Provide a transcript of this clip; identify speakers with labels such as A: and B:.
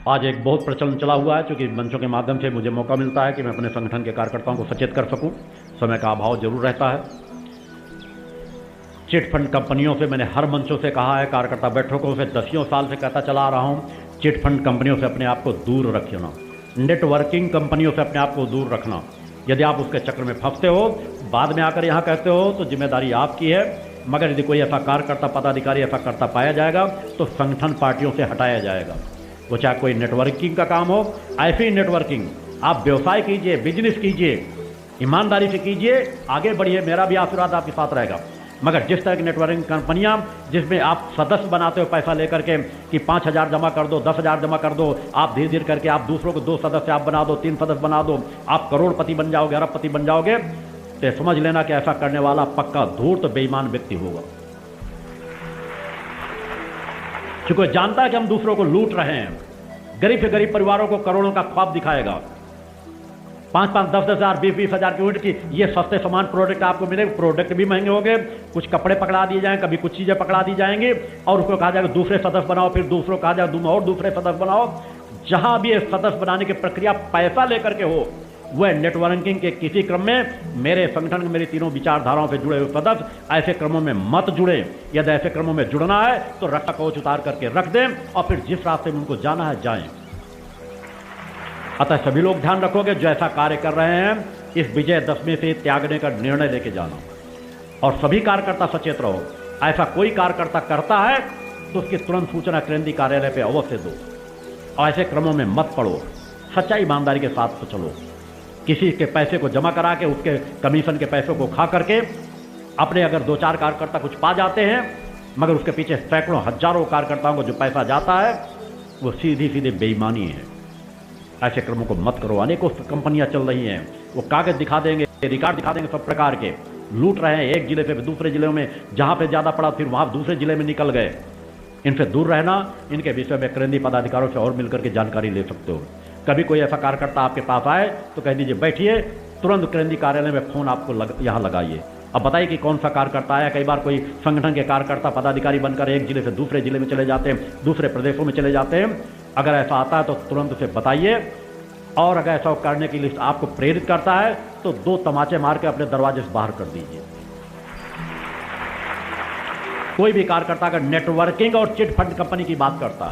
A: आज एक बहुत प्रचलन चला हुआ है, क्योंकि मंचों के माध्यम से मुझे मौका मिलता है कि मैं अपने संगठन के कार्यकर्ताओं को सचेत कर सकूं। समय का अभाव जरूर रहता है। चिट फंड कंपनियों से मैंने हर मंचों से कहा है, कार्यकर्ता बैठकों से दसियों साल से कहता चला आ रहा हूं, चिट फंड कंपनियों से अपने आप को दूर रखना, नेटवर्किंग कंपनियों से अपने आप को दूर रखना। यदि आप उसके चक्र में फंसते हो, बाद में आकर यहाँ कहते हो, तो जिम्मेदारी आपकी है। मगर यदि कोई ऐसा कार्यकर्ता पदाधिकारी ऐसा करता पाया जाएगा तो संगठन पार्टियों से हटाया जाएगा। वो चाहे कोई नेटवर्किंग का काम हो, ऐसी नेटवर्किंग आप व्यवसाय कीजिए, बिजनेस कीजिए, ईमानदारी से कीजिए, आगे बढ़िए, मेरा भी आशीर्वाद आपके साथ रहेगा। मगर जिस तरह की नेटवर्किंग कंपनियां जिसमें आप सदस्य बनाते हो पैसा लेकर के कि 5,000 जमा कर दो, 10,000 जमा कर दो, आप धीरे धीरे करके आप दूसरों को 2 सदस्य आप बना दो, 3 सदस्य बना दो, आप करोड़पति बन जाओगे, अरबपति बन जाओगे, तो समझ लेना कि ऐसा करने वाला पक्का धूर्त बेईमान व्यक्ति होगा। क्योंकि जानता है कि हम दूसरों को लूट रहे हैं। गरीब से गरीब परिवारों को करोड़ों का ख्वाब दिखाएगा। 5-5, 10-10 हज़ार, 20-20 हज़ार की यूनिट की ये सस्ते सामान प्रोडक्ट आपको मिलेंगे। प्रोडक्ट भी महंगे होंगे, कुछ कपड़े पकड़ा दिए जाएंगे, कभी कुछ चीजें पकड़ा दी जाएंगी, और उसको कहा जाएगा दूसरे सदस्य बनाओ, फिर दूसरों कहा जाएगा और दूसरे सदस्य बनाओ। जहां भी सदस्य बनाने की प्रक्रिया पैसा लेकर के हो, वह नेटवर्किंग के किसी क्रम में मेरे संगठन में मेरी तीनों विचारधाराओं से जुड़े हुए सदस्य ऐसे क्रमों में मत जुड़े। यदि ऐसे क्रमों में जुड़ना है तो रक्षा कवच उतार करके रख दें और फिर जिस रास्ते में उनको जाना है जाएं। अतः सभी लोग ध्यान रखोगे, जो ऐसा कार्य कर रहे हैं, इस विजयदशमी से त्यागने का निर्णय लेके जाना, और सभी कार्यकर्ता सचेत रहो। ऐसा कोई कार्यकर्ता करता है तो उसकी तुरंत सूचना केंद्रीय कार्यालय पे अवश्य दो, और ऐसे क्रमों में मत पड़ो। सच्चाई ईमानदारी के साथ तो चलो। किसी के पैसे को जमा करा के उसके कमीशन के पैसों को खा करके अपने अगर 2-4 कार्यकर्ता कुछ पा जाते हैं, मगर उसके पीछे सैकड़ों हजारों कार्यकर्ताओं को जो पैसा जाता है वो सीधी सीधी बेईमानी है। ऐसे क्रमों को मत करो। अनेकों कंपनियां चल रही हैं, वो कागज दिखा देंगे, रिकॉर्ड दिखा देंगे, सब प्रकार के लूट रहे हैं। एक जिले से दूसरे जिले में, जहां पे ज्यादा पड़ा फिर वहां दूसरे जिले में निकल गए। इनसे दूर रहना। इनके विषय में केंद्रीय पदाधिकारियों से और मिलकर के जानकारी ले सकते हो। कभी कोई ऐसा कार्यकर्ता आपके पास आए तो कह दीजिए बैठिए, तुरंत केंद्रीय कार्यालय में फोन आपको यहाँ लगाइए। अब बताइए कि कौन सा कार्यकर्ता आया। कई बार कोई संगठन के कार्यकर्ता पदाधिकारी बनकर एक जिले से दूसरे जिले में चले जाते हैं, दूसरे प्रदेशों में चले जाते हैं। अगर ऐसा आता है तो तुरंत उसे बताइए, और अगर ऐसा करने की लिस्ट आपको प्रेरित करता है तो 2 तमाचे मार के अपने दरवाजे से बाहर कर दीजिए। कोई भी कार्यकर्ता अगर नेटवर्किंग और चिट फंड कंपनी की बात करता है